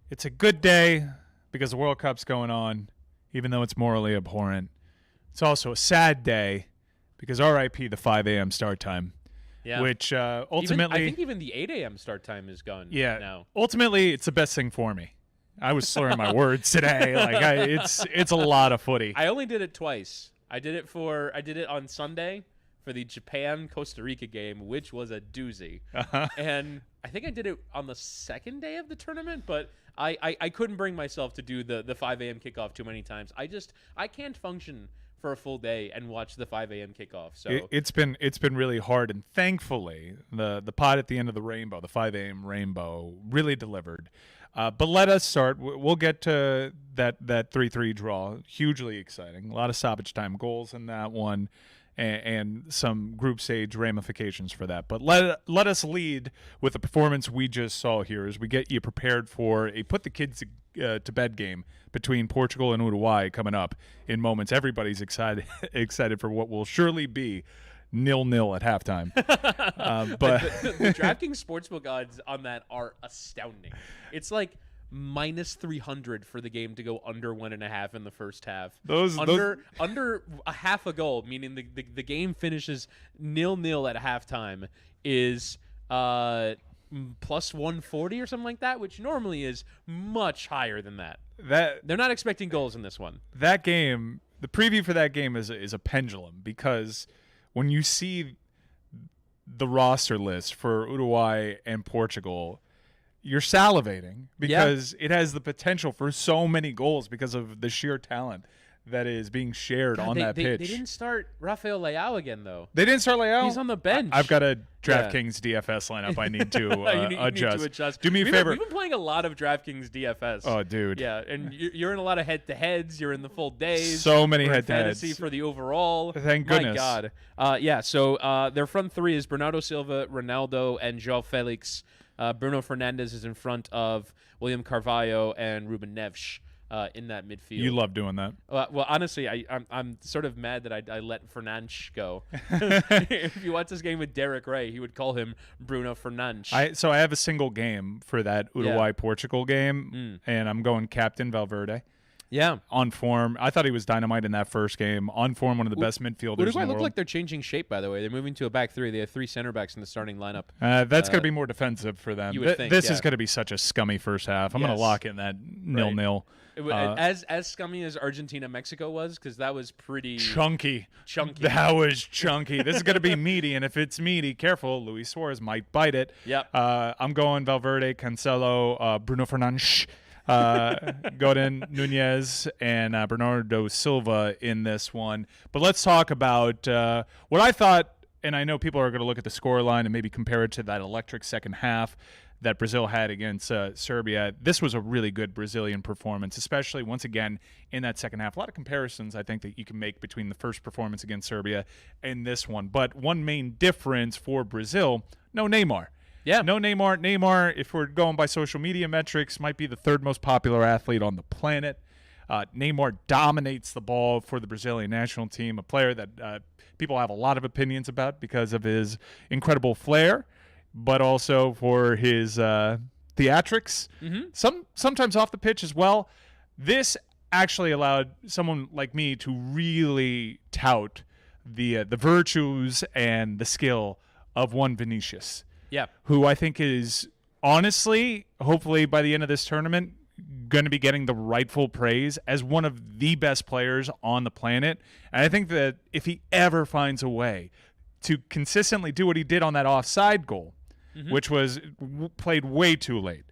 It's a good day because the World Cup's going on, even though it's morally abhorrent. It's also a sad day because RIP the 5 a.m. start time, which ultimately... I think even the 8 a.m. start time is gone now. Ultimately, it's the best thing for me. I was slurring my words today. It's a lot of footy. I only did it twice. I did it on Sunday for the Japan-Costa Rica game, which was a doozy. And I think I did it on the second day of the tournament, but I couldn't bring myself to do the 5 a.m. kickoff too many times. I can't function for a full day and watch the 5 a.m. kickoff. So it's been really hard, and thankfully the pod at the end of the rainbow, the 5 a.m. rainbow, really delivered. But let us start. We'll get to that 3-3 draw. Hugely exciting. A lot of stoppage time goals in that one, and some group stage ramifications for that. But let us lead with the performance we just saw here as we get you prepared for a put the kids to bed game between Portugal and Uruguay coming up in moments. Everybody's excited for what will surely be 0-0 at halftime. But the DraftKings Sportsbook odds on that are astounding. It's like minus 300 for the game to go under 1.5 in the first half. Under a half a goal, meaning the game finishes 0-0 at halftime, is plus 140 or something like that, which normally is much higher than that. They're not expecting goals in this one. That game, the preview for that game is a pendulum, because when you see the roster list for Uruguay and Portugal, you're salivating because it has the potential for so many goals because of the sheer talent that is being shared on that pitch. They didn't start Rafael Leao again, though. They didn't start Leao? He's on the bench. I've got a DraftKings DFS lineup I need to adjust. Need to adjust. Do me a favor. We've been playing a lot of DraftKings DFS. Oh, dude. Yeah, and you're in a lot of head-to-heads. You're in the full days. So many head-to-heads. Fantasy for the overall. Thank goodness. My God. So their front three is Bernardo Silva, Ronaldo, and João Felix. Bruno Fernandes is in front of William Carvalho and Ruben Neves in that midfield. You love doing that. Well, honestly, I'm sort of mad that I let Fernandes go. If you watch this game with Derek Ray, he would call him Bruno Fernandes. So I have a single game for that Uruguay-Portugal game, and I'm going Captain Valverde. Yeah. On form. I thought he was dynamite in that first game. On form, one of the best midfielders Uruguay in the look world. like they're changing shape, by the way. They're moving to a back three. They have 3 center backs in the starting lineup. That's going to be more defensive for them. You would think, this is going to be such a scummy first half. I'm going to lock in that 0-0. As scummy as Argentina-Mexico was, because that was pretty... Chunky. That was chunky. This is going to be meaty, and if it's meaty, careful, Luis Suarez might bite it. Yep. I'm going Valverde, Cancelo, Bruno Fernandes, Godin, Nunez, and Bernardo Silva in this one. But let's talk about what I thought, and I know people are going to look at the scoreline and maybe compare it to that electric second half that Brazil had against Serbia. This was a really good Brazilian performance, especially once again in that second half. A lot of comparisons I think that you can make between the first performance against Serbia and this one. But one main difference for Brazil, no Neymar. Yeah. No Neymar. Neymar, if we're going by social media metrics, might be the 3rd most popular athlete on the planet. Neymar dominates the ball for the Brazilian national team, a player that people have a lot of opinions about because of his incredible flair, but also for his theatrics, sometimes off the pitch as well. This actually allowed someone like me to really tout the virtues and the skill of one Vinicius. Yeah. Who I think is honestly, hopefully by the end of this tournament, going to be getting the rightful praise as one of the best players on the planet. And I think that if he ever finds a way to consistently do what he did on that offside goal, which was played way too late,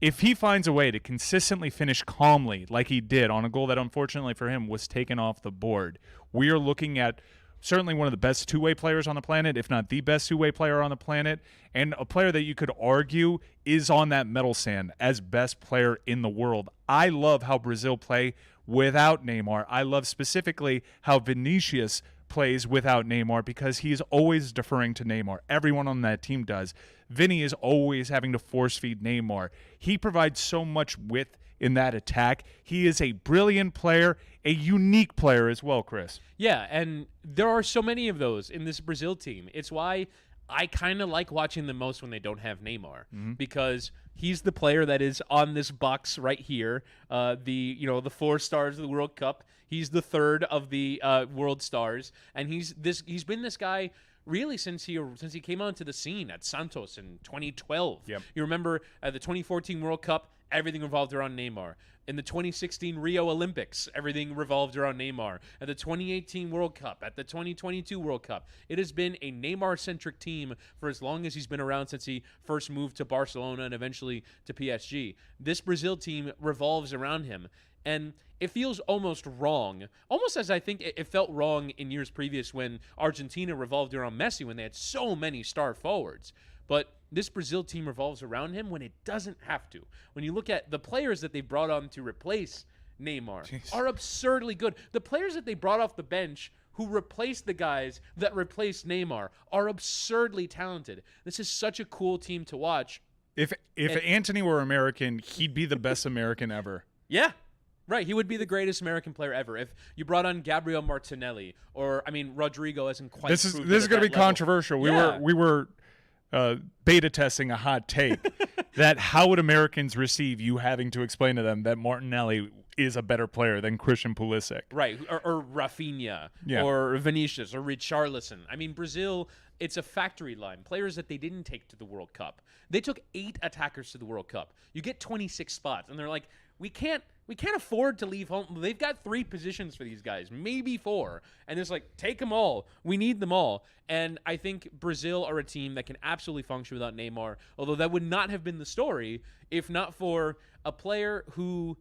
if he finds a way to consistently finish calmly like he did on a goal that unfortunately for him was taken off the board, we are looking at certainly one of the best two-way players on the planet, if not the best two-way player on the planet, and a player that you could argue is on that medal stand as best player in the world. I love how Brazil play without Neymar. I love specifically how Vinicius plays without Neymar because he is always deferring to Neymar. Everyone on that team does. Vinny is always having to force-feed Neymar. He provides so much width in that attack. He is a brilliant player, a unique player as well, Chris. Yeah, and there are so many of those in this Brazil team. It's why I kind of like watching them most when they don't have Neymar because he's the player that is on this box right here. The 4 stars of the World Cup. He's the 3rd of the world stars, and he's been this guy really since he came onto the scene at Santos in 2012. Yep. You remember at the 2014 World Cup, everything revolved around Neymar. In the 2016 Rio Olympics, everything revolved around Neymar. At the 2018 World Cup, at the 2022 World Cup, it has been a Neymar-centric team for as long as he's been around, since he first moved to Barcelona and eventually to PSG. This Brazil team revolves around him, and it feels almost wrong, almost as I think it felt wrong in years previous when Argentina revolved around Messi when they had so many star forwards. But this Brazil team revolves around him when it doesn't have to. When you look at the players that they brought on to replace Neymar are absurdly good. The players that they brought off the bench who replaced the guys that replaced Neymar are absurdly talented. This is such a cool team to watch. If Antony were American, he'd be the best American ever. Yeah. Right, he would be the greatest American player ever. If you brought on Gabriel Martinelli, or Rodrigo isn't quite. This is going to be controversial. We were beta testing a hot take that how would Americans receive you having to explain to them that Martinelli is a better player than Christian Pulisic, right? Or Rafinha, or Vinicius, or Richarlison. Brazil. It's a factory line. Players that they didn't take to the World Cup. They took 8 attackers to the World Cup. You get 26 spots, and they're like, we can't afford to leave home. They've got 3 positions for these guys, maybe 4. And it's like, take them all. We need them all. And I think Brazil are a team that can absolutely function without Neymar, although that would not have been the story if not for a player who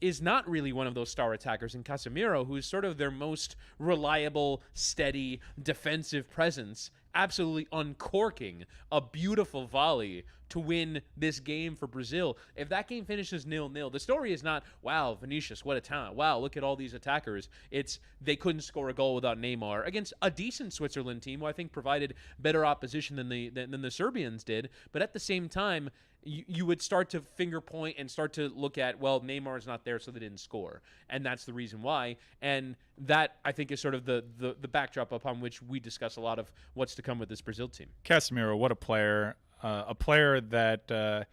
is not really one of those star attackers in Casemiro, who is sort of their most reliable, steady, defensive presence, absolutely uncorking a beautiful volley to win this game for Brazil. If that game finishes 0-0, the story is not, wow, Vinicius, what a talent. Wow, look at all these attackers. It's they couldn't score a goal without Neymar against a decent Switzerland team who I think provided better opposition than the Serbians did. But at the same time, you would start to finger point and start to look at, well, Neymar's not there, so they didn't score. And that's the reason why. And that, I think, is sort of the backdrop upon which we discuss a lot of what's to come with this Brazil team. Casemiro, what a player. A player that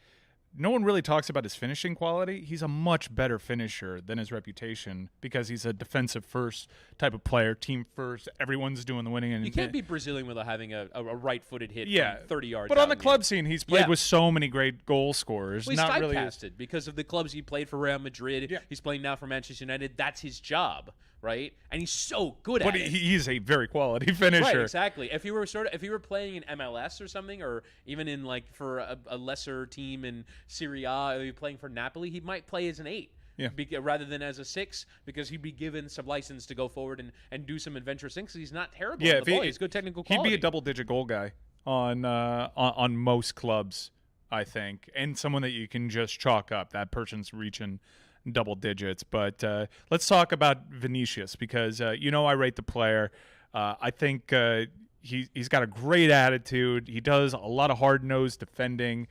no one really talks about his finishing quality. He's a much better finisher than his reputation because he's a defensive first type of player, team first. Everyone's doing the winning. And you can't be Brazilian without having a right-footed hit from 30 yards. But on the club scene, he's played with so many great goal scorers. Well, he's typecasted because of the clubs he played for Real Madrid. Yeah. He's playing now for Manchester United. That's his job, right? And he's so good at it. But he's a very quality finisher. Right, exactly. If he were playing in MLS or something, or even in for a lesser team in Serie A, or playing for Napoli, he might play as an 8. Yeah. Rather than as a 6, because he'd be given some license to go forward and do some adventurous things. He's not terrible on the ball. He's good technical quality. He'd be a double-digit goal guy on most clubs, I think, and someone that you can just chalk up. That person's reaching double digits. But let's talk about Vinicius because, I rate the player. I think he's got a great attitude. He does a lot of hard-nosed defending,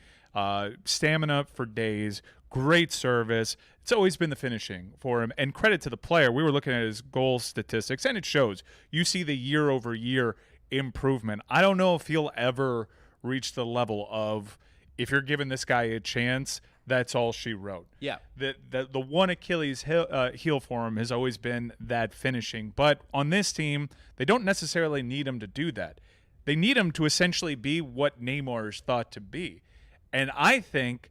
stamina for days, great service. It's always been the finishing for him. And credit to the player. We were looking at his goal statistics, and it shows. You see the year-over-year improvement. I don't know if he'll ever reach the level of, if you're giving this guy a chance, that's all she wrote. Yeah. The one Achilles heel for him has always been that finishing. But on this team, they don't necessarily need him to do that. They need him to essentially be what Neymar is thought to be. And I think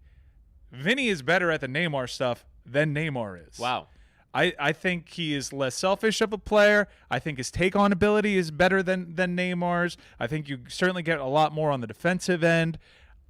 Vinny is better at the Neymar stuff than Neymar is. Wow. I think he is less selfish of a player. I think his take-on ability is better than Neymar's. I think you certainly get a lot more on the defensive end.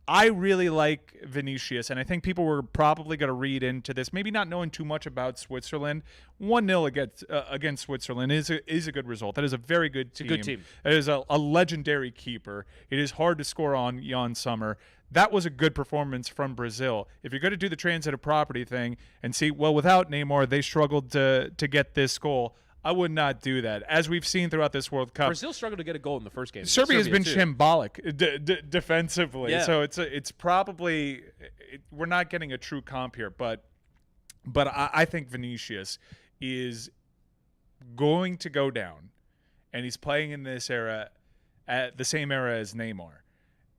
I really like Vinicius, and I think people were probably going to read into this, maybe not knowing too much about Switzerland. 1-0 against Switzerland is a good result. That is a very good team. It's a good team. It is a legendary keeper. It is hard to score on Jan Sommer. That was a good performance from Brazil. If you're going to do the transitive property thing and see, well, without Neymar, they struggled to get this goal, I would not do that. As we've seen throughout this World Cup, Brazil struggled to get a goal in the first game. Serbia has been shambolic defensively. Yeah. So it's probably we're not getting a true comp here, but I think Vinicius is going to go down, and he's playing in this era at the same era as Neymar.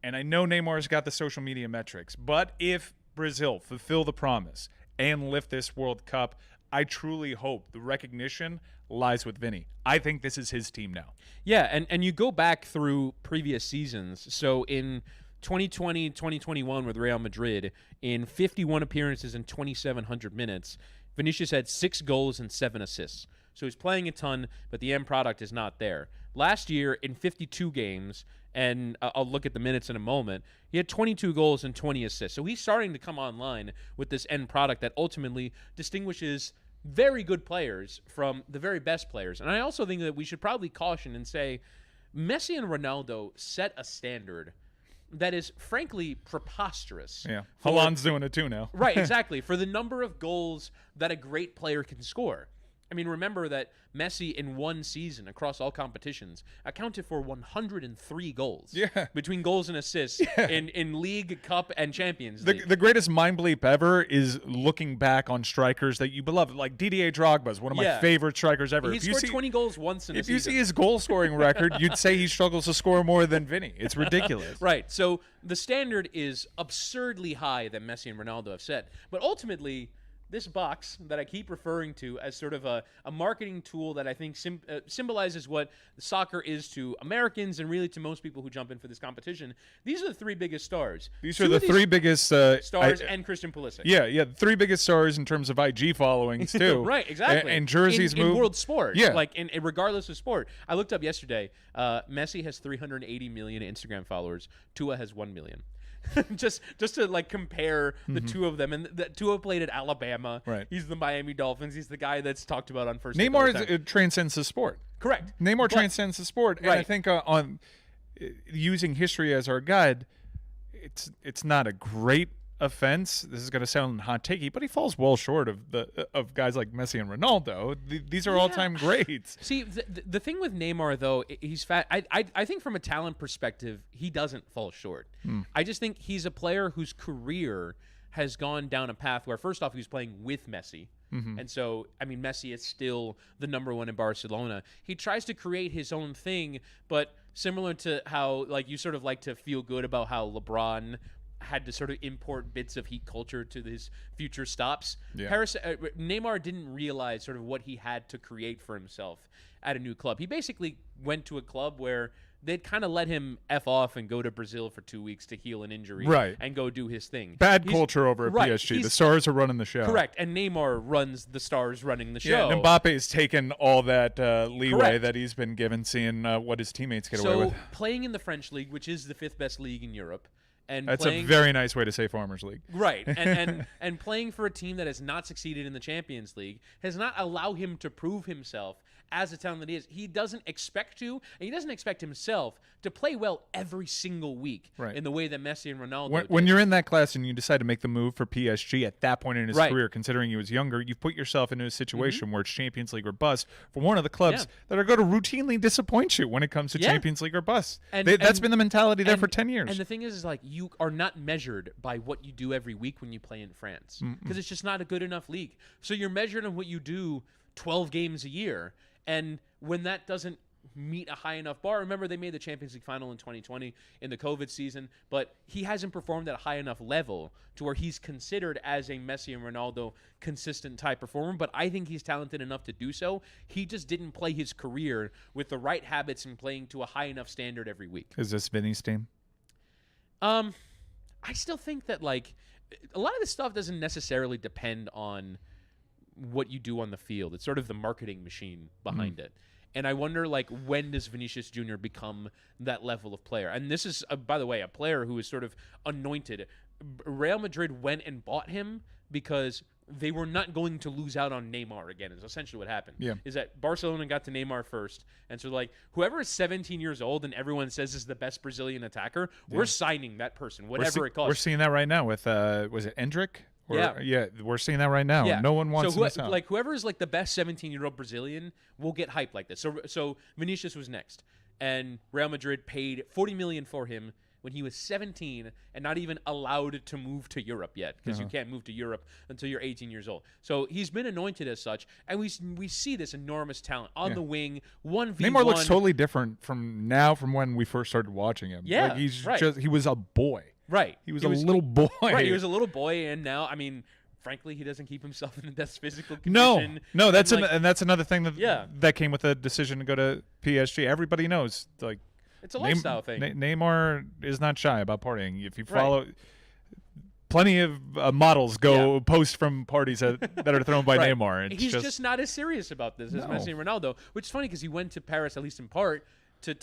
And I know Neymar's got the social media metrics, but if Brazil fulfill the promise and lift this World Cup, I truly hope the recognition lies with Vinny. I think this is his team now. Yeah, and you go back through previous seasons. So in 2020, 2021 with Real Madrid, in 51 appearances and 2,700 minutes, Vinicius had 6 goals and 7 assists. So he's playing a ton, but the end product is not there. Last year, in 52 games, and I'll look at the minutes in a moment, he had 22 goals and 20 assists. So he's starting to come online with this end product that ultimately distinguishes very good players from the very best players. And I also think that we should probably caution and say Messi and Ronaldo set a standard that is frankly preposterous. Yeah, Haaland's doing it too now. Right, exactly. For the number of goals that a great player can score. I mean, remember that Messi in one season across all competitions accounted for 103 goals. Yeah. Between goals and assists in League, Cup, and Champions League. The greatest mind bleep ever is looking back on strikers that you beloved. Like Didier Drogba is one of my favorite strikers ever. He scored 20 goals once in a season. If you see his goal-scoring record, you'd say he struggles to score more than Vinny. It's ridiculous. Right. So the standard is absurdly high that Messi and Ronaldo have set. But ultimately, this box that I keep referring to as sort of a marketing tool that I think symbolizes what soccer is to Americans and really to most people who jump in for this competition. These are the 3 biggest stars. These are the 3 biggest stars and Christian Pulisic. Yeah, the 3 biggest stars in terms of IG followings too. Right, exactly. And jerseys in world sport. Yeah, like in regardless of sport. I looked up yesterday. Messi has 380 million Instagram followers. Tua has 1 million. just to like compare the two of them, and the Tua played at Alabama. Right. He's the Miami Dolphins. He's the guy that's talked about on First. Neymar transcends the sport. Correct. Neymar transcends the sport, and I think on using history as our guide, it's not a great offense. This is going to sound hot takey, but he falls well short of guys like Messi and Ronaldo. These are all-time greats. See, the thing with Neymar though, he's fat. I think from a talent perspective, he doesn't fall short. I just think he's a player whose career has gone down a path where, first off, he was playing with Messi. And so, I mean, Messi is still the #1 in Barcelona. He tries to create his own thing, but similar to how, like, you sort of like to feel good about how LeBron had to sort of import bits of heat culture to his future stops. Neymar didn't realize sort of what he had to create for himself at a new club. He basically went to a club where they'd kind of let him F off and go to Brazil for 2 weeks to heal an injury and go do his thing. Bad culture over at PSG. The stars are running the show. Correct. And Neymar runs the stars running the show. Yeah, and Mbappe's taken all that leeway that he's been given, seeing what his teammates get away with. So playing in the French league, which is the 5th best league in Europe, and that's a very nice way to say Farmers League. Right. And playing for a team that has not succeeded in the Champions League has not allowed him to prove himself as the talent that he is. He doesn't expect to, and he doesn't expect himself to play well every single week in the way that Messi and Ronaldo when you're in that class and you decide to make the move for PSG at that point in his career, considering he was younger, you've put yourself into a situation where it's Champions League or bust for one of the clubs that are going to routinely disappoint you when it comes to Champions League or bust. That's been the mentality there for 10 years. And the thing is like, you are not measured by what you do every week when you play in France, because it's just not a good enough league. So you're measured on what you do 12 games a year. And when that doesn't meet a high enough bar, remember they made the Champions League final in 2020 in the COVID season, but he hasn't performed at a high enough level to where he's considered as a Messi and Ronaldo consistent type performer. But I think he's talented enough to do so. He just didn't play his career with the right habits and playing to a high enough standard every week. Is this Vinny's team? I still think that like a lot of this stuff doesn't necessarily depend on what you do on the field. It's sort of the marketing machine behind it. And I wonder, like, when does Vinicius Jr. become that level of player? And this is, by the way, a player who is sort of anointed. Real Madrid went and bought him because they were not going to lose out on Neymar again, is essentially what happened. Is that Barcelona got to Neymar first. And so, like, whoever is 17 years old and everyone says is the best Brazilian attacker, we're signing that person, whatever it costs. We're seeing that right now with, was it Endrick? We're seeing that right now. No one wants to miss out. Like whoever is like the best 17-year-old Brazilian will get hyped like this. So Vinicius was next, and Real Madrid paid $40 million for him when he was 17 and not even allowed to move to Europe yet, because you can't move to Europe until you're 18 years old. So he's been anointed as such, and we see this enormous talent on the wing, 1v1. Neymar looks totally different from when we first started watching him. Yeah, like he was a boy. Right. He was a little boy. Right, he was a little boy, and now, I mean, frankly, he doesn't keep himself in the best physical condition. No, that's that's another thing that came with the decision to go to PSG. Everybody knows, like, it's a lifestyle thing. Neymar is not shy about partying. If you follow, plenty of models go post from parties that are thrown by Neymar. He's just not as serious about this as Messi and Ronaldo, which is funny because he went to Paris, at least in part, to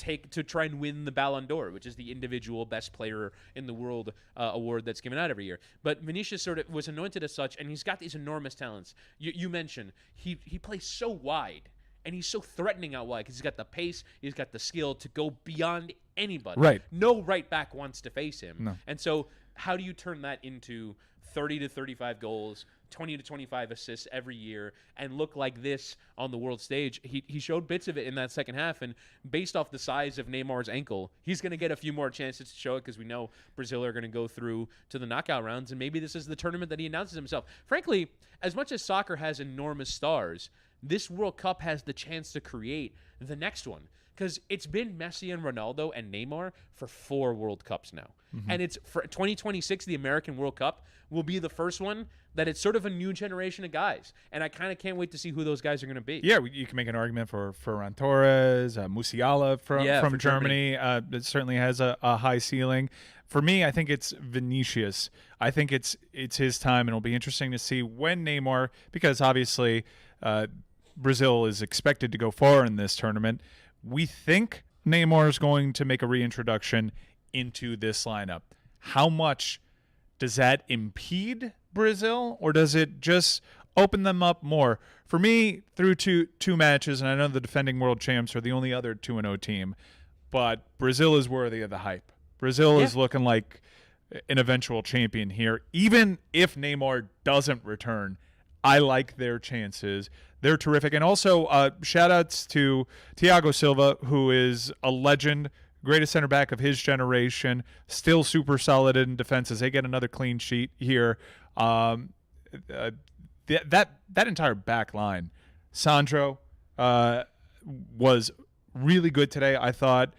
try and win the Ballon d'Or, which is the individual best player in the world award that's given out every year. But Vinicius sort of was anointed as such, and he's got these enormous talents. You mentioned he plays so wide, and he's so threatening out wide because he's got the pace, he's got the skill to go beyond anybody. Right. No right back wants to face him. No. And so how do you turn that into 30 to 35 goals, 20 to 25 assists every year, and look like this on the world stage? He showed bits of it in that second half, and based off the size of Neymar's ankle, he's going to get a few more chances to show it because we know Brazil are going to go through to the knockout rounds, and maybe this is the tournament that he announces himself. Frankly, as much as soccer has enormous stars, this World Cup has the chance to create the next one. Because it's been Messi and Ronaldo and Neymar for 4 World Cups now. And it's for 2026, the American World Cup will be the first one that it's sort of a new generation of guys. And I kind of can't wait to see who those guys are going to be. Yeah, you can make an argument for Ferran Torres, Musiala from Germany. It certainly has a high ceiling. For me, I think it's Vinicius. I think it's his time, and it'll be interesting to see when Neymar, because obviously Brazil is expected to go far in this tournament. We think Neymar is going to make a reintroduction into this lineup. How much does that impede Brazil, or does it just open them up more? For me, through two matches, and I know the defending world champs are the only other 2-0 team, but Brazil is worthy of the hype. Brazil is looking like an eventual champion here. Even if Neymar doesn't return, I like their chances. They're terrific. And also, shout-outs to Thiago Silva, who is a legend, greatest center back of his generation, still super solid in defense as they get another clean sheet here. That entire back line, Sandro was really good today, I thought.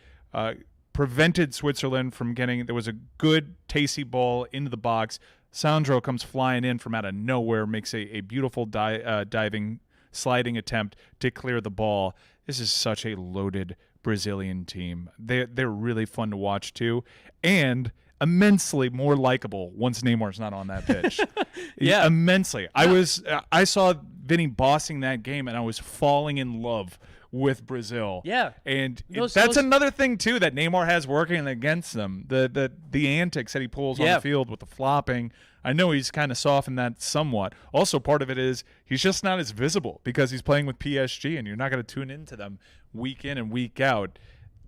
Prevented Switzerland from getting – there was a good, tasty ball into the box. Sandro comes flying in from out of nowhere, makes a beautiful diving – sliding attempt to clear the ball. This is such a loaded Brazilian team. They're really fun to watch too, and immensely more likable once Neymar's not on that pitch. Immensely. I saw Vinny bossing that game, and I was falling in love with Brazil. Yeah, and that's another thing too that Neymar has working against them. The antics that he pulls on the field with the flopping. I know he's kind of softened that somewhat. Also, part of it is he's just not as visible because he's playing with PSG, and you're not going to tune into them week in and week out.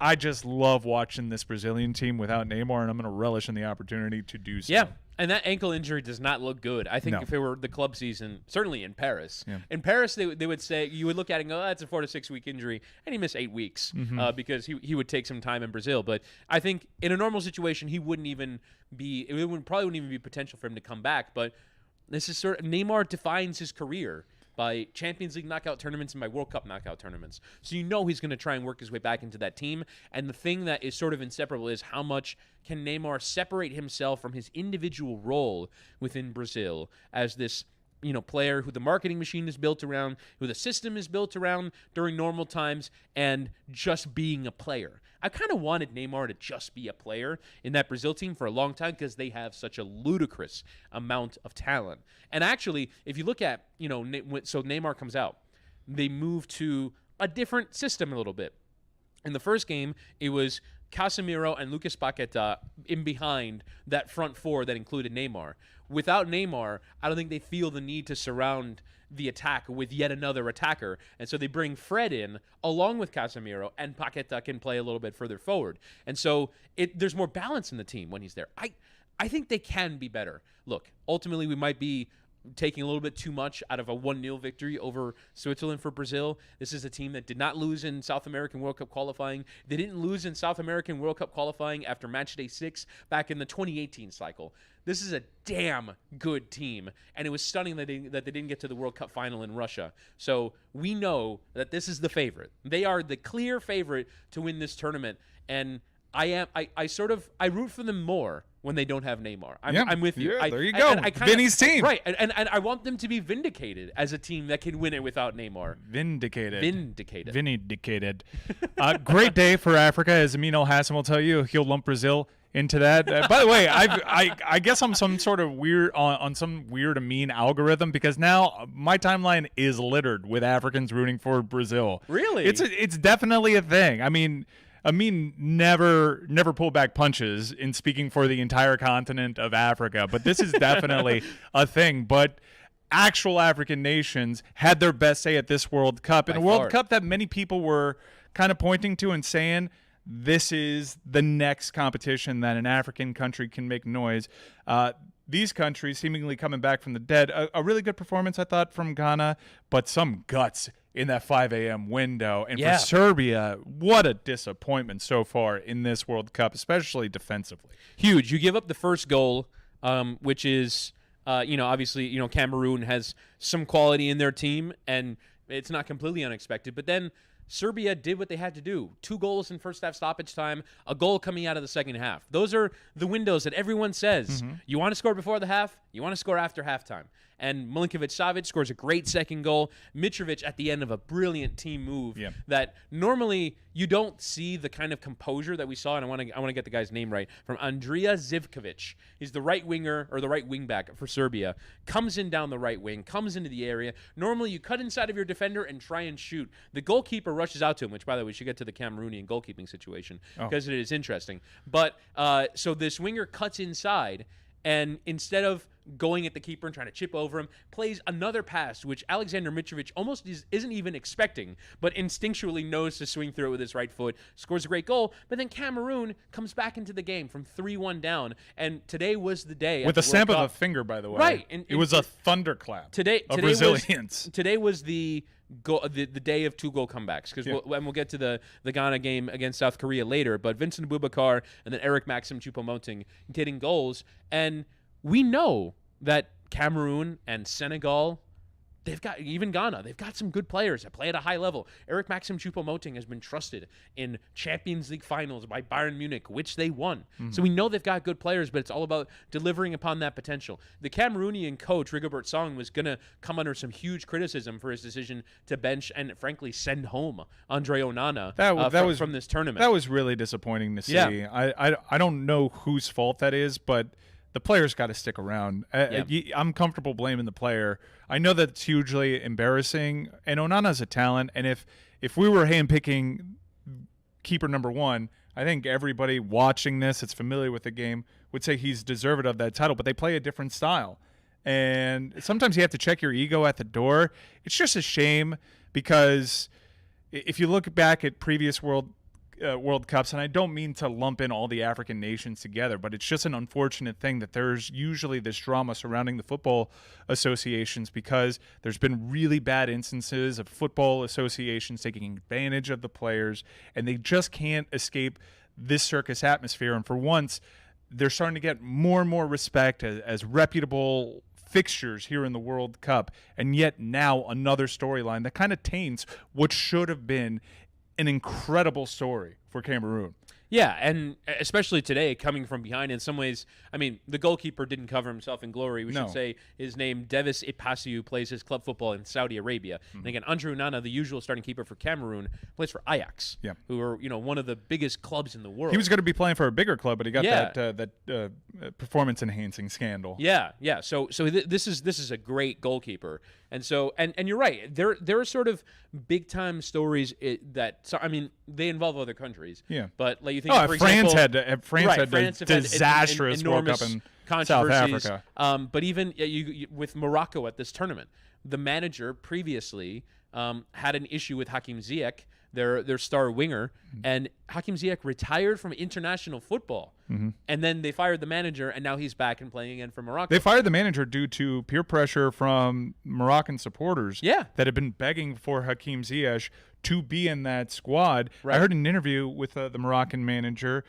I just love watching this Brazilian team without Neymar, and I'm going to relish in the opportunity to do so. Yeah, and that ankle injury does not look good. I think if it were the club season, certainly in Paris. Yeah. In Paris, they would say, you would look at it and go, that's a 4 to 6 week injury, and he missed 8 weeks because he would take some time in Brazil. But I think in a normal situation, he wouldn't even be, probably wouldn't even be potential for him to come back. But this is sort of, Neymar defines his career by Champions League knockout tournaments and by World Cup knockout tournaments. So you know he's going to try and work his way back into that team. And the thing that is sort of inseparable is how much can Neymar separate himself from his individual role within Brazil as this, player who the marketing machine is built around, who the system is built around during normal times, and just being a player. I kind of wanted Neymar to just be a player in that Brazil team for a long time because they have such a ludicrous amount of talent. And actually, if you look at, so Neymar comes out, they move to a different system a little bit. In the first game, it was Casemiro and Lucas Paquetá in behind that front four that included Neymar. Without Neymar, I don't think they feel the need to surround the attack with yet another attacker. And so they bring Fred in along with Casemiro, and Paquetá can play a little bit further forward. And so there's more balance in the team when he's there. I think they can be better. Look, ultimately we might be taking a little bit too much out of a 1-0 victory over Switzerland for Brazil. This is a team that did not lose in South American World Cup qualifying. They didn't lose in South American World Cup qualifying after match day 6 back in the 2018 cycle. This is a damn good team, and it was stunning that they didn't get to the World Cup final in Russia. So we know that this is the favorite. They are the clear favorite to win this tournament, and I root for them more when they don't have Neymar. I'm with you. Yeah, there you go. Vinny's team. Right, and I want them to be vindicated as a team that can win it without Neymar. Vindicated. Vindicated. Great day for Africa, as Amin El-Hassan will tell you. He'll lump Brazil into that. By the way, I guess I'm some sort of weird on some weird Amin algorithm, because now my timeline is littered with Africans rooting for Brazil. Really? It's definitely a thing. I mean, never pulled back punches in speaking for the entire continent of Africa, but this is definitely a thing. But actual African nations had their best say at this World Cup, and a World Cup that many people were kind of pointing to and saying, this is the next competition that an African country can make noise. These countries seemingly coming back from the dead. A really good performance, I thought, from Ghana, but some guts in that 5 a.m. window. And for Serbia, what a disappointment so far in this World Cup, especially defensively. Huge. You give up the first goal, which is, obviously, Cameroon has some quality in their team, and it's not completely unexpected. But then Serbia did what they had to do. 2 goals in first half stoppage time, a goal coming out of the second half. Those are the windows that everyone says, you want to score before the half, you want to score after halftime. And Milinkovic-Savic scores a great second goal. Mitrovic at the end of a brilliant team move that normally you don't see the kind of composure that we saw, and I want to get the guy's name right, from Andrija Zivkovic. He's the right winger, or the right wing back for Serbia. Comes in down the right wing, comes into the area. Normally you cut inside of your defender and try and shoot. The goalkeeper rushes out to him, which, by the way, we should get to the Cameroonian goalkeeping situation because it is interesting. But so this winger cuts inside, and instead of going at the keeper and trying to chip over him, plays another pass, which Alexander Mitrovic almost isn't even expecting, but instinctually knows to swing through it with his right foot, scores a great goal. But then Cameroon comes back into the game from 3-1 down, and today was the day. With a snap of a finger, by the way. Right. And it was a thunderclap of Brazilians. Today was the day of 2 goal comebacks, because we'll get to the Ghana game against South Korea later, but Vincent Boubacar and then Eric Maxim Choupo-Moting getting goals. And we know that Cameroon and Senegal, they've got, even Ghana, they've got some good players that play at a high level. Eric Maxim Choupo-Moting has been trusted in Champions League finals by Bayern Munich, which they won. So we know they've got good players, but it's all about delivering upon that potential. The Cameroonian coach, Rigobert Song, was going to come under some huge criticism for his decision to bench and, frankly, send home Andre Onana from this tournament. That was really disappointing to see. Yeah. I don't know whose fault that is, but the player's got to stick around. I'm comfortable blaming the player. I know that it's hugely embarrassing, and Onana's a talent, and if we were handpicking keeper number 1, I think everybody watching this that's familiar with the game would say he's deserving of that title, but they play a different style. And sometimes you have to check your ego at the door. It's just a shame, because if you look back at previous World Cups, and I don't mean to lump in all the African nations together, but it's just an unfortunate thing that there's usually this drama surrounding the football associations, because there's been really bad instances of football associations taking advantage of the players, and they just can't escape this circus atmosphere. And for once, they're starting to get more and more respect as reputable fixtures here in the World Cup, and yet now another storyline that kind of taints what should have been an incredible story for Cameroon. Yeah, and especially today, coming from behind in some ways. I mean, the goalkeeper didn't cover himself in glory. We should say his name, Devis Ipasiu, plays his club football in Saudi Arabia. And again, Andre Onana, the usual starting keeper for Cameroon, plays for Ajax, who are one of the biggest clubs in the world. He was going to be playing for a bigger club, but he got that performance-enhancing scandal. Yeah. So this is a great goalkeeper. And so, and you're right. There are sort of big time stories they involve other countries. Yeah. But like you think, for example, France had a disastrous World Cup in South Africa. But even you with Morocco at this tournament, the manager previously had an issue with Hakim Ziyech their star winger, and Hakim Ziyech retired from international football. And then they fired the manager, and now he's back and playing again for Morocco. They fired the manager due to peer pressure from Moroccan supporters that had been begging for Hakim Ziyech to be in that squad. Right. I heard an interview with the Moroccan manager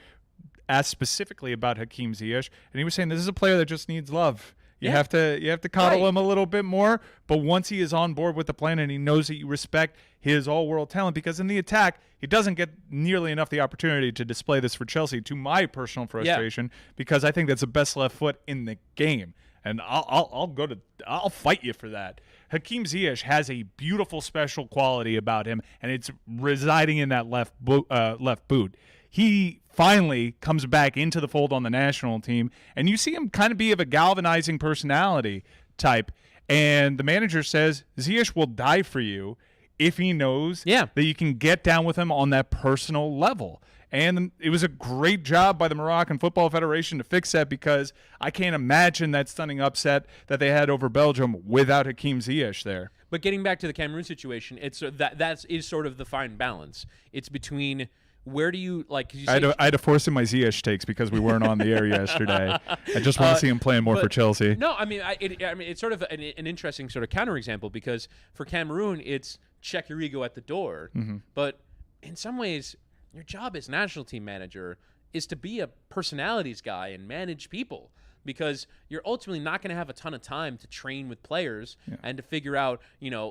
asked specifically about Hakim Ziyech, and he was saying this is a player that just needs love. You have to coddle him a little bit more, but once he is on board with the plan and he knows that you respect his all-world talent, because in the attack he doesn't get nearly enough the opportunity to display this for Chelsea, to my personal frustration, because I think that's the best left foot in the game, and I'll fight you for that. Hakim Ziyech has a beautiful special quality about him, and it's residing in that left boot. He finally comes back into the fold on the national team, and you see him kind of be of a galvanizing personality type. And the manager says Ziyech will die for you if he knows that you can get down with him on that personal level. And it was a great job by the Moroccan Football Federation to fix that, because I can't imagine that stunning upset that they had over Belgium without Hakim Ziyech there. But getting back to the Cameroon situation, it's that is sort of the fine balance. It's between where do you like? You I had to force in my Ziyech takes because we weren't on the air yesterday. I just want to see him playing more for Chelsea. No, I mean, it's sort of an interesting sort of counterexample, because for Cameroon, it's check your ego at the door. But in some ways, your job as national team manager is to be a personalities guy and manage people, because you're ultimately not going to have a ton of time to train with players and to figure out,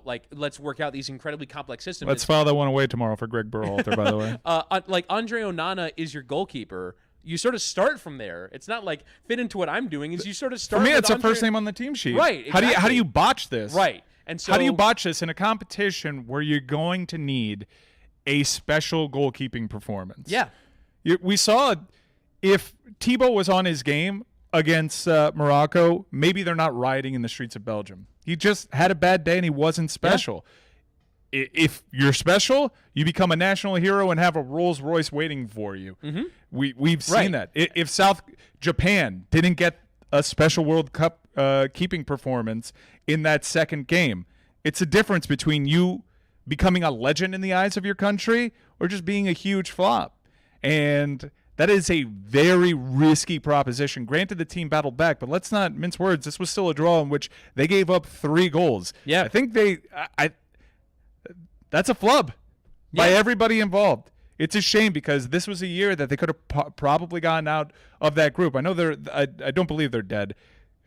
like, let's work out these incredibly complex systems. Let's file that one away tomorrow for Greg Berhalter, by the way. Like Andre Onana is your goalkeeper. You sort of start from there. It's not like fit into what I'm doing. Is you sort of start. For me, with it's the first name on the team sheet. Right. Exactly. How do you botch this? Right. And so how do you botch this in a competition where you're going to need a special goalkeeping performance? Yeah. We saw if Thibaut was on his game against Morocco, maybe they're not rioting in the streets of Belgium. He just had a bad day and he wasn't special. If you're special, you become a national hero and have a Rolls Royce waiting for you. We've seen that. If South Japan didn't get a special World Cup keeping performance in that second game, it's a difference between you becoming a legend in the eyes of your country or just being a huge flop. And that is a very risky proposition. Granted, the team battled back, but let's not mince words. This was still a draw in which they gave up 3 goals. Yeah. I think that's a flub by everybody involved. It's a shame, because this was a year that they could have probably gotten out of that group. I know I don't believe they're dead.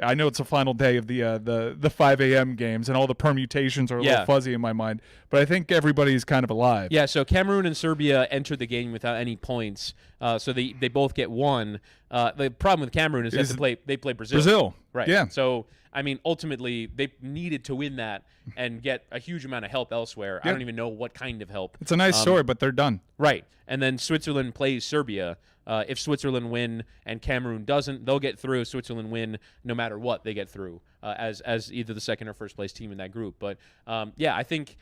I know it's the final day of the 5 a.m. games, and all the permutations are a little fuzzy in my mind. But I think everybody's kind of alive. Yeah, so Cameroon and Serbia entered the game without any points, so they both get 1. The problem with Cameroon is that they play Brazil. Right. Yeah. So, I mean, ultimately, they needed to win that and get a huge amount of help elsewhere. I don't even know what kind of help. It's a nice story, but they're done. Right. And then Switzerland plays Serbia. If Switzerland win and Cameroon doesn't, they'll get through. Switzerland win no matter what, they get through as either the second or first place team in that group. But I think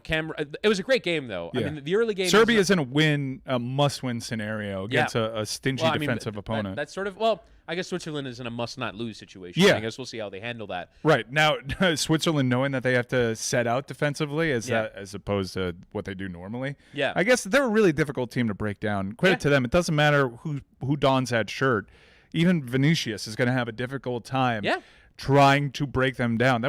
Cameroon. It was a great game though. Yeah. I mean, the early game. Serbia's in a must-win scenario against a stingy defensive opponent. That's sort of I guess Switzerland is in a must-not-lose situation. Yeah. I guess we'll see how they handle that. Right. Now, Switzerland knowing that they have to set out defensively as opposed to what they do normally. Yeah. I guess they're a really difficult team to break down. Credit to them. It doesn't matter who dons that shirt. Even Vinicius is going to have a difficult time trying to break them down.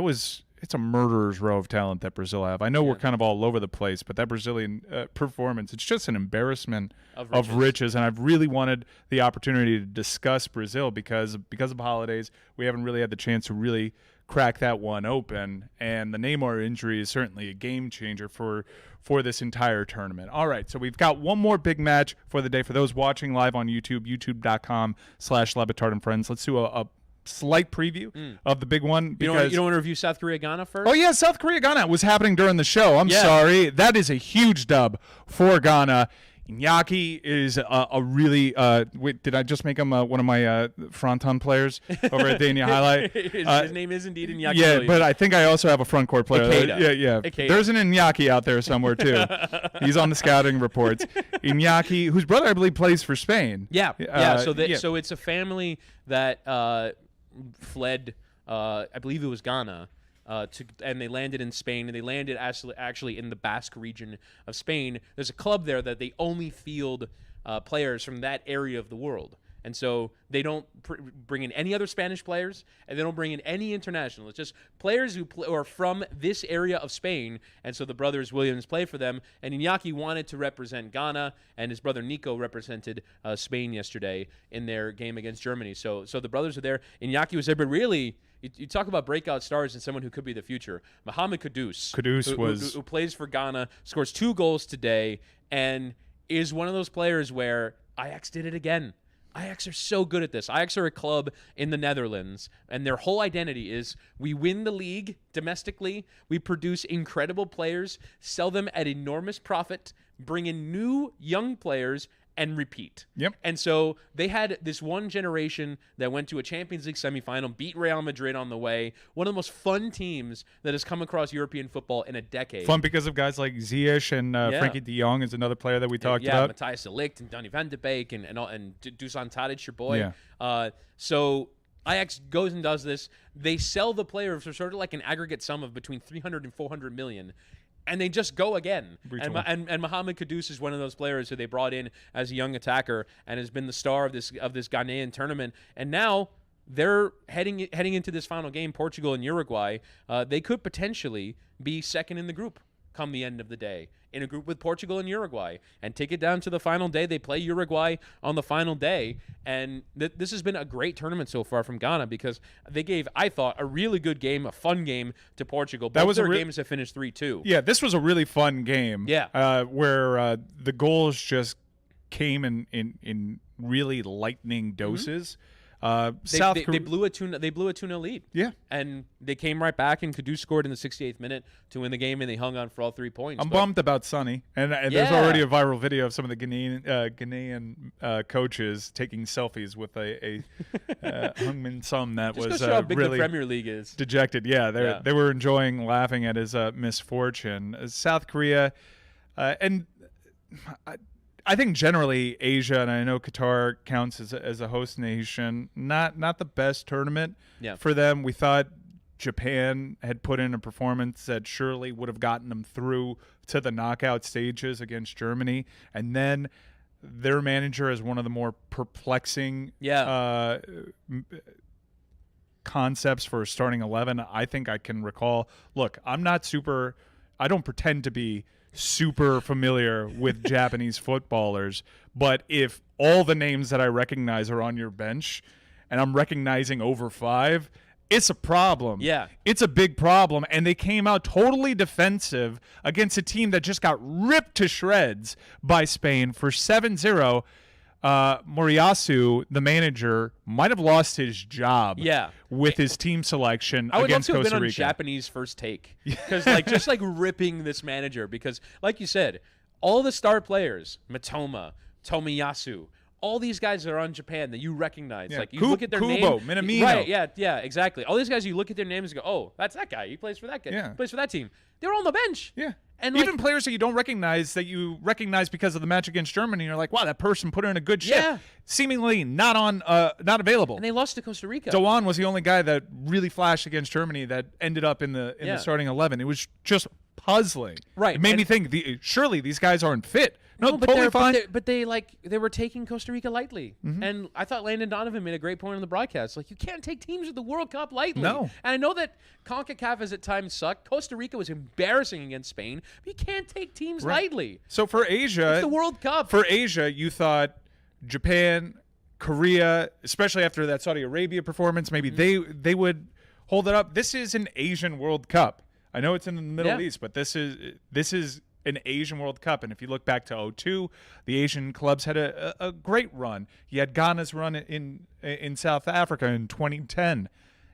It's a murderer's row of talent that Brazil have. I know we're kind of all over the place, but that Brazilian performance, it's just an embarrassment of riches. And I've really wanted the opportunity to discuss Brazil because of holidays, we haven't really had the chance to really crack that one open. And the Neymar injury is certainly a game changer for this entire tournament. All right, so we've got one more big match for the day. For those watching live on YouTube, youtube.com/LeBatard and Friends, let's do a slight preview of the big one. You don't want to review South Korea Ghana first? Oh yeah, South Korea Ghana was happening during the show. I'm sorry, that is a huge dub for Ghana. Iñaki is a really wait, did I just make him one of my fronton players over at Dania Highlight? His name is indeed Iñaki. Yeah, Williams. but I think I also have a front court player. Ikeda. There's an Iñaki out there somewhere too. He's on the scouting reports. Iñaki, whose brother I believe plays for Spain. So it's a family that fled. I believe it was Ghana. and they landed in Spain, and they landed actually in the Basque region of Spain. There's a club there that they only field players from that area of the world. And so they don't bring in any other Spanish players, and they don't bring in any international. It's just players who are from this area of Spain. And so the brothers Williams play for them. And Iñaki wanted to represent Ghana, and his brother Nico represented Spain yesterday in their game against Germany. So the brothers are there. Iñaki was there, but really, you talk about breakout stars and someone who could be the future. Mohamed Kudus, who plays for Ghana, scores 2 goals today, and is one of those players where Ajax did it again. Ajax are so good at this. Ajax are a club in the Netherlands, and their whole identity is we win the league domestically, we produce incredible players, sell them at enormous profit, bring in new young players, and repeat. Yep. And so they had this one generation that went to a Champions League semifinal, beat Real Madrid on the way. One of the most fun teams that has come across European football in a decade. Fun because of guys like Ziyech and Frankie de Jong is another player that we talked about. Yeah, Matthijs de Ligt and Donny van de Beek and Dusan Tadic, your boy. Yeah. So Ajax goes and does this. They sell the player for sort of like an aggregate sum of between 300 and 400 million. And they just go again. And Mohamed Kudus is one of those players who they brought in as a young attacker and has been the star of this Ghanaian tournament. And now they're heading into this final game, Portugal and Uruguay. They could potentially be second in the group come the end of the day, in a group with Portugal and Uruguay, and take it down to the final day. They play Uruguay on the final day, and this has been a great tournament so far from Ghana because they gave, I thought, a really good game, a fun game to Portugal. Both their games have finished 3-2. Yeah, this was a really fun game. Yeah. Where the goals just came in really lightning doses. Mm-hmm. They blew a 2-0 lead. Yeah. And they came right back, and Kudus scored in the 68th minute to win the game, and they hung on for all 3 points. I'm bummed about Sonny. And there's already a viral video of some of the Ghanaian coaches taking selfies with a Heung-min Son that just was show how big really the Premier League is. Dejected. Yeah, they were enjoying laughing at his misfortune. South Korea, and I think generally Asia, and I know Qatar counts as a host nation, not the best tournament for them. We thought Japan had put in a performance that surely would have gotten them through to the knockout stages against Germany, and then their manager is one of the more perplexing concepts for starting 11 I think I can recall. Look, I don't pretend to be super familiar with Japanese footballers, but if all the names that I recognize are on your bench and I'm recognizing over 5, it's a problem. Yeah. It's a big problem, and they came out totally defensive against a team that just got ripped to shreds by Spain for 7-0. Moriyasu, the manager, might have lost his job with his team selection against Costa Rica. I would love to have been on Japanese First Take because just ripping this manager because, like you said, all the star players, Mitoma, Tomiyasu, all these guys that are on Japan that you recognize. Yeah. Like you look at their Kubo, name. Minamino. Right, yeah, exactly. All these guys, you look at their names and go, oh, that's that guy. He plays for that guy. Yeah. He plays for that team. They're all on the bench. Yeah. And even players that you don't recognize, that you recognize because of the match against Germany, you're like, wow, that person put in a good shift. Seemingly not available. And they lost to Costa Rica. Doan was the only guy that really flashed against Germany that ended up in the starting 11. It was just puzzling. Right. It made me think, surely these guys aren't fit. No, but totally fine. But they were taking Costa Rica lightly. Mm-hmm. And I thought Landon Donovan made a great point on the broadcast. Like, you can't take teams at the World Cup lightly. No. And I know that CONCACAF has at times sucked. Costa Rica was embarrassing against Spain. But you can't take teams lightly. So for Asia, it's the World Cup. For Asia, you thought Japan, Korea, especially after that Saudi Arabia performance, maybe they would hold it up. This is an Asian World Cup. I know it's in the Middle East, but this is an Asian World Cup. And if you look back to 2002, the Asian clubs had a great run. You had Ghana's run in South Africa in 2010.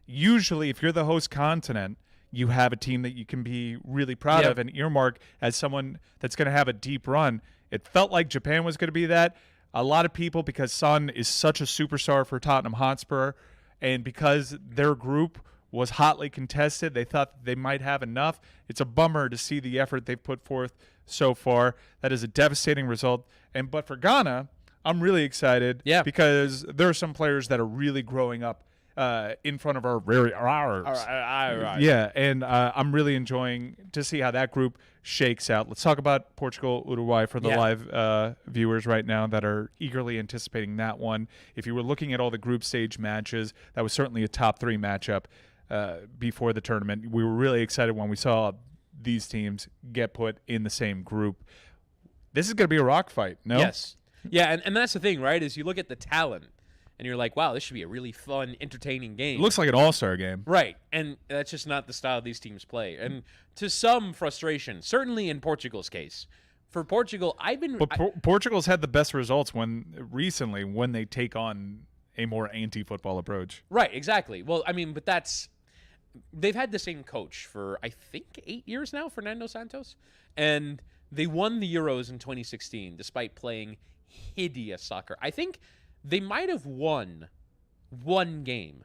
Usually, if you're the host continent, you have a team that you can be really proud of and earmark as someone that's going to have a deep run. It felt like Japan was going to be that. A lot of people, because Son is such a superstar for Tottenham Hotspur, and because their group was hotly contested, they thought they might have enough. It's a bummer to see the effort they've put forth so far. That is a devastating result. But for Ghana, I'm really excited because there are some players that are really growing up in front of our very yeah, and I'm really enjoying to see how that group shakes out. Let's talk about Portugal, Uruguay for the live viewers right now that are eagerly anticipating that one. If you were looking at all the group stage matches, that was certainly a top 3 matchup before the tournament. We were really excited when we saw these teams get put in the same group. This is going to be a rock fight, no? Yes. Yeah, and that's the thing, right, is you look at the talent, and you're like, wow, this should be a really fun, entertaining game. It looks like an all-star game. Right, and that's just not the style these teams play. And to some frustration, certainly in Portugal's case. For Portugal, Portugal's had the best results recently when they take on a more anti-football approach. Right, exactly. Well, I mean, but they've had the same coach for, I think, 8 years now, Fernando Santos. And they won the Euros in 2016 despite playing hideous soccer. I think they might have won one game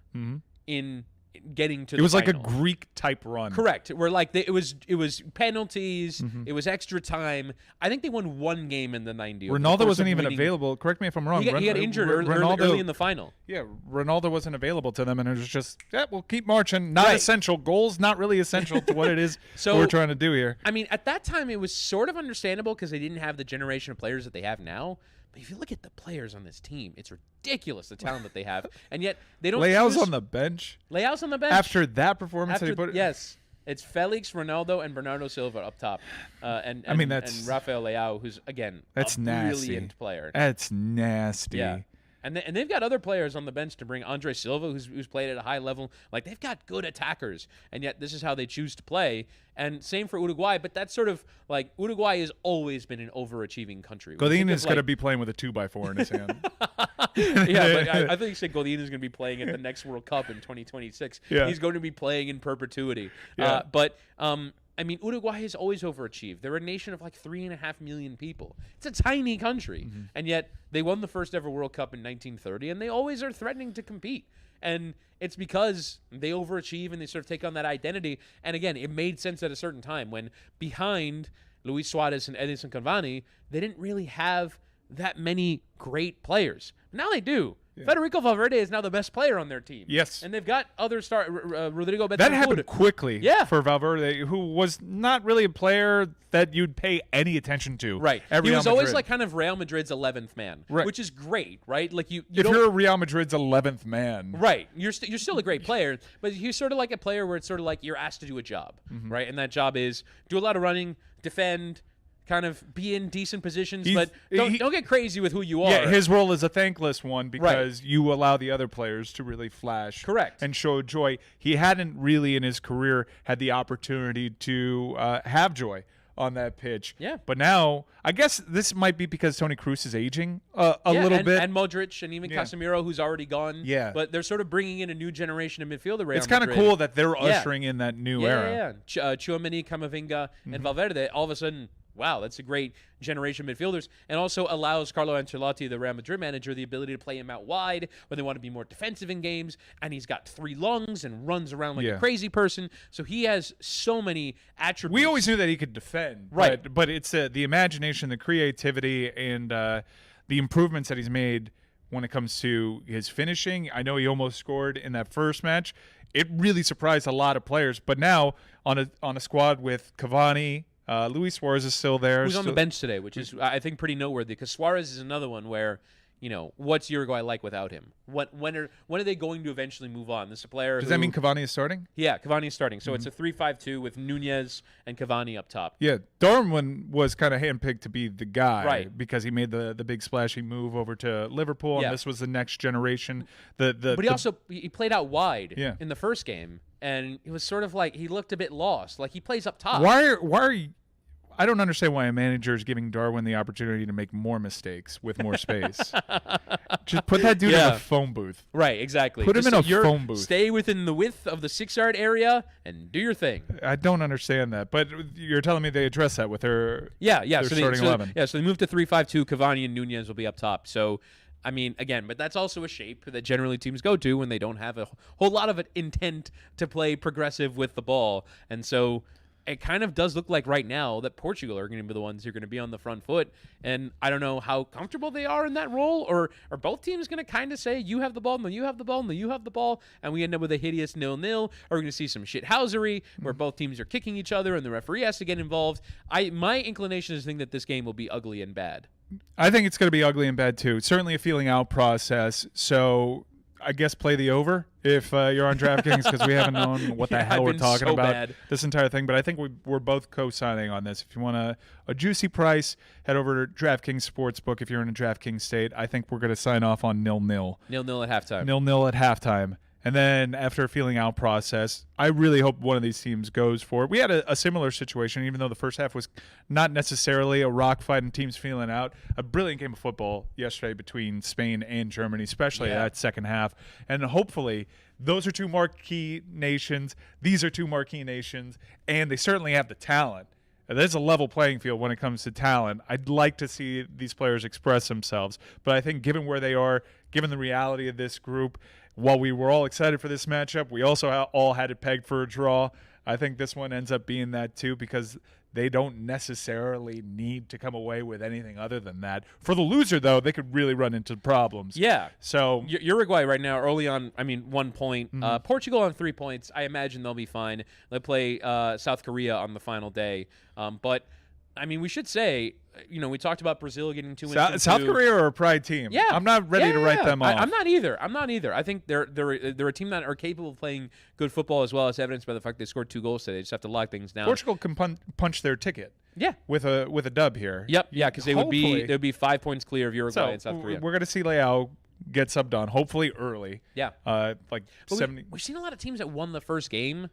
in getting to the final. It was like a Greek-type run. Correct. Where it was penalties, it was extra time. I think they won one game in the 90s. Ronaldo wasn't even available. Correct me if I'm wrong. He got injured early in the final. Yeah, Ronaldo wasn't available to them, and it was just, we'll keep marching. Not essential. Goals not really essential to what it is we're trying to do here. I mean, at that time, it was sort of understandable because they didn't have the generation of players that they have now. But if you look at the players on this team, it's ridiculous the talent that they have, and yet they don't. Leao's on the bench. Leao's on the bench after that performance. Yes, it's Felix, Ronaldo, and Bernardo Silva up top, and Rafael Leao, who's again a brilliant player. That's nasty. Yeah. And they've got other players on the bench to bring. Andre Silva, who's played at a high level. Like, they've got good attackers, and yet this is how they choose to play. And same for Uruguay, but that's sort of like Uruguay has always been an overachieving country. Godin is going to be playing with a 2x4 in his hand. Yeah, but I think Godin is going to be playing at the next World Cup in 2026. Yeah. He's going to be playing in perpetuity. Yeah. I mean, Uruguay has always overachieved. They're a nation of like 3.5 million people. It's a tiny country. And yet they won the first ever World Cup in 1930, and they always are threatening to compete. And it's because they overachieve and they sort of take on that identity. And again, it made sense at a certain time when behind Luis Suarez and Edinson Cavani, they didn't really have that many great players. Now they do. Yeah. Federico Valverde is now the best player on their team. Yes. And they've got other Rodrigo Betancourt. That happened quickly for Valverde, who was not really a player that you'd pay any attention to. Right. He was always like kind of Real Madrid's 11th man, which is great, right? Like if you're Real Madrid's 11th man. Right. You're still a great player, but he's sort of like a player where it's sort of like you're asked to do a job, right? And that job is do a lot of running, defend, kind of be in decent positions, but don't get crazy with who you are. Yeah, his role is a thankless one because you allow the other players to really flash and show joy. He hadn't really in his career had the opportunity to have joy on that pitch. Yeah. But now, I guess this might be because Toni Kroos is aging a little bit. And Modric and even Casemiro, who's already gone. Yeah. But they're sort of bringing in a new generation of midfielder. It's kind of cool that they're ushering in that new era. Yeah. Tchouaméni, Camavinga, and Valverde, all of a sudden, wow, that's a great generation of midfielders, and also allows Carlo Ancelotti, the Real Madrid manager, the ability to play him out wide when they want to be more defensive in games, and he's got 3 lungs and runs around like a crazy person, so he has so many attributes. We always knew that he could defend, but it's the imagination, the creativity, and the improvements that he's made when it comes to his finishing. I know he almost scored in that first match. It really surprised a lot of players, but now on a squad with Cavani, Luis Suarez is still there. Who's on the bench today, which is, I think, pretty noteworthy because Suarez is another one where, what's Uruguay like without him? When are they going to eventually move on? This is a player. Does that mean Cavani is starting? Yeah, Cavani is starting. So it's a 3-5-2 with Nunez and Cavani up top. Yeah, Darwin was kind of handpicked to be the guy because he made the big splashy move over to Liverpool, and this was the next generation. But he played out wide in the first game. And it was sort of like he looked a bit lost. Like he plays up top. Why are you? I don't understand why a manager is giving Darwin the opportunity to make more mistakes with more space. Just put that dude in a phone booth. Right, exactly. Put him in a phone booth. Stay within the width of the 6-yard area and do your thing. I don't understand that, but you're telling me they address that with their starting 11. Yeah, so they moved to 3-5-2. Cavani and Nunez will be up top. So, I mean, again, but that's also a shape that generally teams go to when they don't have a whole lot of intent to play progressive with the ball. And so it kind of does look like right now that Portugal are going to be the ones who are going to be on the front foot. And I don't know how comfortable they are in that role, or are both teams going to kind of say, you have the ball, no, you have the ball, no, you have the ball, and we end up with a hideous 0-0, or we're going to see some shithousery where both teams are kicking each other and the referee has to get involved. My inclination is to think that this game will be ugly and bad. I think it's going to be ugly and bad too. Certainly a feeling out process. So I guess play the over if you're on DraftKings, because we haven't known what the hell we're talking about this entire thing. But I think we're both co-signing on this. If you want a juicy price, head over to DraftKings Sportsbook. If you're in a DraftKings state, I think we're going to sign off on 0-0. 0-0 at halftime. 0-0 at halftime. And then after a feeling out process, I really hope one of these teams goes for it. We had a similar situation, even though the first half was not necessarily a rock fight and teams feeling out. A brilliant game of football yesterday between Spain and Germany, especially that second half. And hopefully those are two marquee nations. These are two marquee nations, and they certainly have the talent. There's a level playing field when it comes to talent. I'd like to see these players express themselves. But I think given where they are, given the reality of this group, while we were all excited for this matchup, we also all had it pegged for a draw. I think this one ends up being that too, because they don't necessarily need to come away with anything other than that. For the loser, though, they could really run into problems. Yeah. So Uruguay right now, early on, 1 point. Portugal on 3 points. I imagine they'll be fine. They'll play South Korea on the final day. But we should say, we talked about Brazil getting 2 wins. South Korea are a pride team. Yeah, I'm not ready to write them off. I'm not either. I think they're a team that are capable of playing good football, as well as evidenced by the fact they scored 2 goals today. They just have to lock things down. Portugal can punch their ticket. Yeah, with a dub here. Yep. Yeah, because they would be 5 points clear of Uruguay and South Korea. We're gonna see Leao get subbed on, hopefully early. Yeah. Like 70. We've seen a lot of teams that won the first game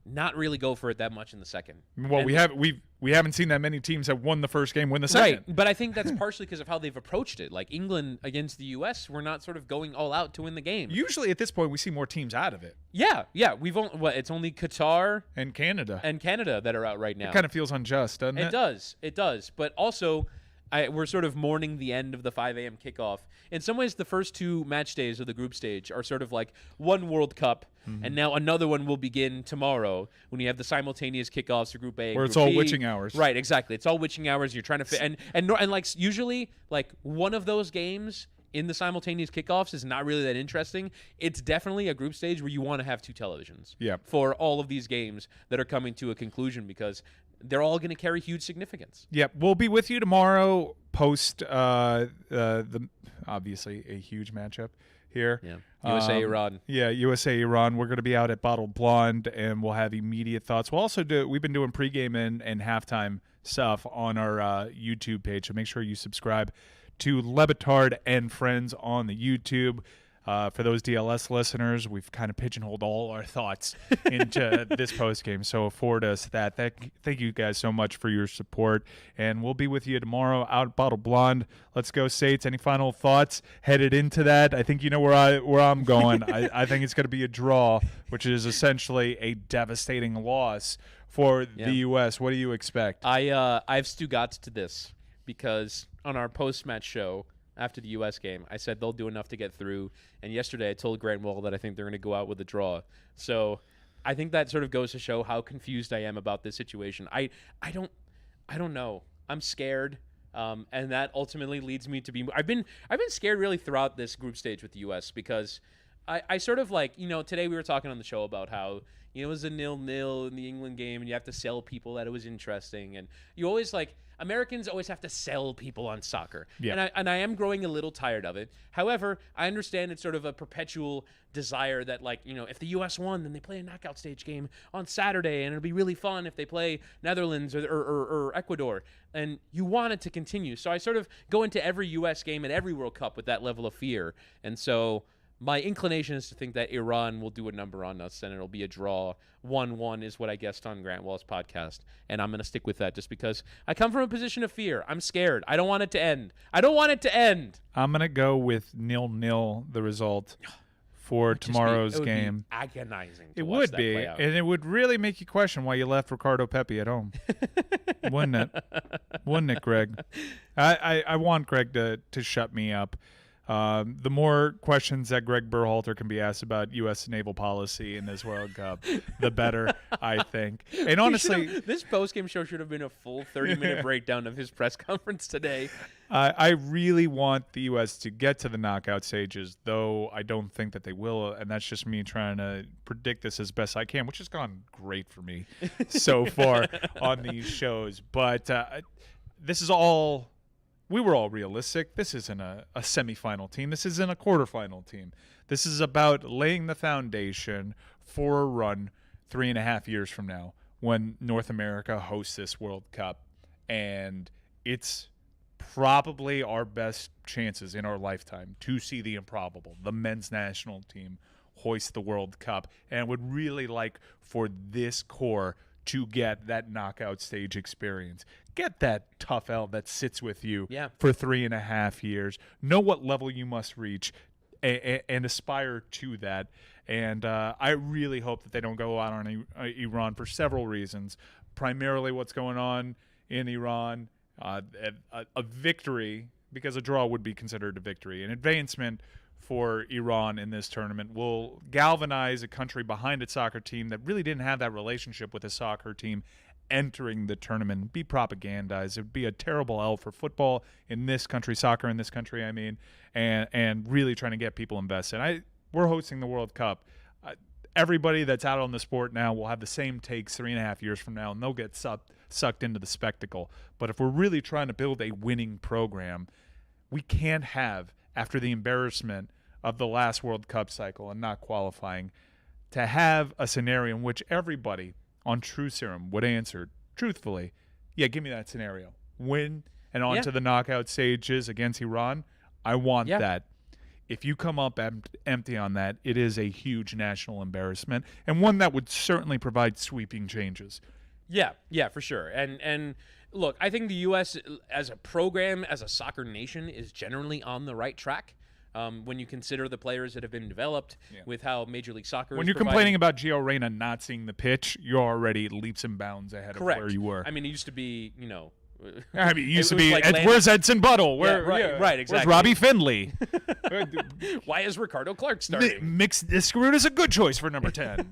not really go for it that much in the second. Well, we haven't seen that many teams that won the first game win the second. Right, but I think that's partially because of how they've approached it. Like England against the U.S., we're not sort of going all out to win the game. Usually at this point, we see more teams out of it. Yeah. It's only Qatar and Canada that are out right now. It kind of feels unjust, doesn't it? It does. But also, we're sort of mourning the end of the 5 a.m. kickoff. In some ways, the first 2 match days of the group stage are sort of like one World Cup, and now another one will begin tomorrow when you have the simultaneous kickoffs for Group A, where Group it's all B. witching hours. Right, exactly. It's all witching hours. You're trying to fit, and like usually, like one of those games in the simultaneous kickoffs is not really that interesting. It's definitely a group stage where you want to have 2 televisions for all of these games that are coming to a conclusion, because they're all going to carry huge significance. Yep. We'll be with you tomorrow post the obviously a huge matchup here. Yeah. USA-Iran. USA-Iran. We're going to be out at Bottled Blonde, and we'll have immediate thoughts. We'll also we've been doing pregame and halftime stuff on our YouTube page, so make sure you subscribe to Le Batard and Friends on the YouTube. For those DLS listeners, we've kind of pigeonholed all our thoughts into this postgame, so afford us that. Thank you guys so much for your support, and we'll be with you tomorrow out at Bottle Blonde. Let's go, Sates. Any final thoughts headed into that? I think you know where I'm going. I think it's going to be a draw, which is essentially a devastating loss for the U.S. What do you expect? I've Stugotz to this, because on our post-match show after the U.S. game, I said they'll do enough to get through. And yesterday I told Grant Wall that I think they're going to go out with a draw. So I think that sort of goes to show how confused I am about this situation. I don't know. I'm scared. And that ultimately leads me to be... I've been scared really throughout this group stage with the U.S. because I sort of like, today we were talking on the show about how, it was a 0-0 in the England game and you have to sell people that it was interesting. And you always Americans always have to sell people on soccer. Yeah. And I am growing a little tired of it. However, I understand it's sort of a perpetual desire that, if the U.S. won, then they play a knockout stage game on Saturday, and it'll be really fun if they play Netherlands or Ecuador. And you want it to continue. So I sort of go into every U.S. game and every World Cup with that level of fear. And so my inclination is to think that Iran will do a number on us, and it'll be a draw. 1-1 is what I guessed on Grant Wall's podcast, and I'm going to stick with that just because I come from a position of fear. I'm scared. I don't want it to end. I'm going to go with 0-0, the result for tomorrow's game. Agonizing. It would be, and it would really make you question why you left Ricardo Pepi at home. Wouldn't it? Wouldn't it, Greg? I want Greg to shut me up. The more questions that Greg Berhalter can be asked about U.S. naval policy in this World Cup, the better, I think. And honestly, this post-game show should have been a full 30-minute breakdown of his press conference today. I really want the U.S. to get to the knockout stages, though I don't think that they will, and that's just me trying to predict this as best I can, which has gone great for me so far on these shows. But this is all... We were all realistic. This isn't a semifinal team. This isn't a quarterfinal team. This is about laying the foundation for a run 3.5 years from now when North America hosts this World Cup. And it's probably our best chances in our lifetime to see the improbable, the men's national team hoist the World Cup. And I would really like for this core to get that knockout stage experience. Get that tough L that sits with you for 3.5 years. Know what level you must reach and aspire to that. And I really hope that they don't go out on Iran for several reasons. Primarily what's going on in Iran, a victory, because a draw would be considered a victory. An advancement for Iran in this tournament will galvanize a country behind its soccer team that really didn't have that relationship with a soccer team entering the tournament, be propagandized. It would be a terrible L for football in this country, soccer in this country, I mean, and really trying to get people invested. We're hosting the World Cup. Everybody that's out on the sport now will have the same takes 3.5 years from now, and they'll get sucked into the spectacle. But if we're really trying to build a winning program, we can't have, after the embarrassment of the last World Cup cycle and not qualifying, to have a scenario in which everybody on True Serum would answer truthfully, yeah, give me that scenario. Win and on to the knockout stages against Iran. I want that. If you come up empty on that, it is a huge national embarrassment and one that would certainly provide sweeping changes. Yeah, for sure. And look, I think the U.S. as a program, as a soccer nation, is generally on the right track. When you consider the players that have been developed with how Major League Soccer when you're complaining about Gio Reyna not seeing the pitch, you're already leaps and bounds ahead of where you were. I mean, it used to be, it used to be, like where's Edson Buttle? Right, exactly. Where's Robbie Finley? Why is Ricardo Clark starting? Screwed is a good choice for number 10.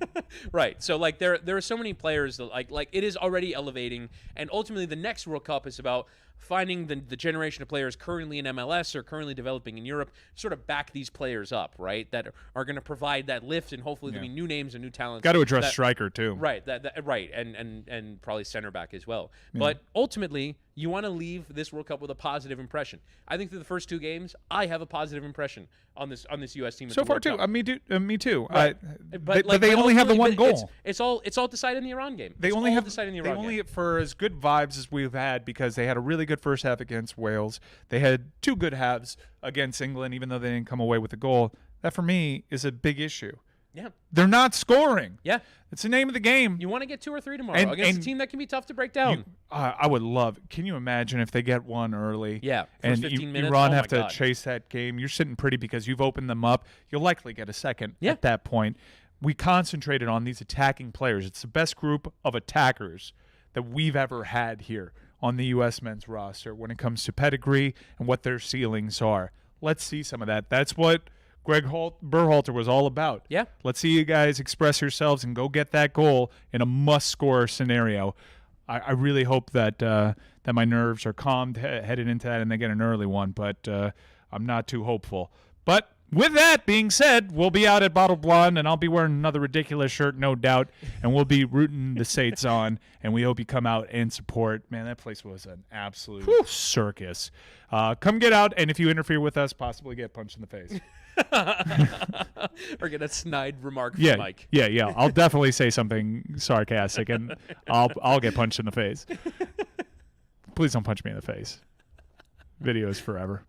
Right. So, like, there are so many players that, like it is already elevating, and ultimately the next World Cup is about finding the generation of players currently in MLS or currently developing in Europe, sort of back these players up, right? That are going to provide that lift, and hopefully there'll be new names and new talents. Got to address striker too, right? Right, and probably center back as well. But ultimately, you want to leave this World Cup with a positive impression. I think through the first two games, I have a positive impression on this U.S. team. So far too. Me too. Right. But they only have the one goal. It's all decided in the Iran game. They only for as good vibes as we've had, because they had a really good first half against Wales. They had two good halves against England, even though they didn't come away with the goal. That for me is a big issue. Yeah. They're not scoring. Yeah. It's the name of the game. You want to get 2 or 3 tomorrow against a team that can be tough to break down. I would love. Can you imagine if they get one early? Yeah. And 15 minutes. Iran have to chase that game. You're sitting pretty because you've opened them up. You'll likely get a second at that point. We concentrated on these attacking players. It's the best group of attackers that we've ever had here on the U.S. men's roster when it comes to pedigree and what their ceilings are. Let's see some of that. That's what Greg Berhalter was all about. Yeah. Let's see you guys express yourselves and go get that goal in a must-score scenario. I really hope that that my nerves are calmed headed into that and they get an early one, but I'm not too hopeful. But with that being said, we'll be out at Bottle Blonde, and I'll be wearing another ridiculous shirt, no doubt, and we'll be rooting the Saints on, and we hope you come out and support. Man, that place was an absolute circus. Come get out, and if you interfere with us, possibly get punched in the face. Or get a snide remark from Mike. Yeah. I'll definitely say something sarcastic, and I'll get punched in the face. Please don't punch me in the face. Video is forever.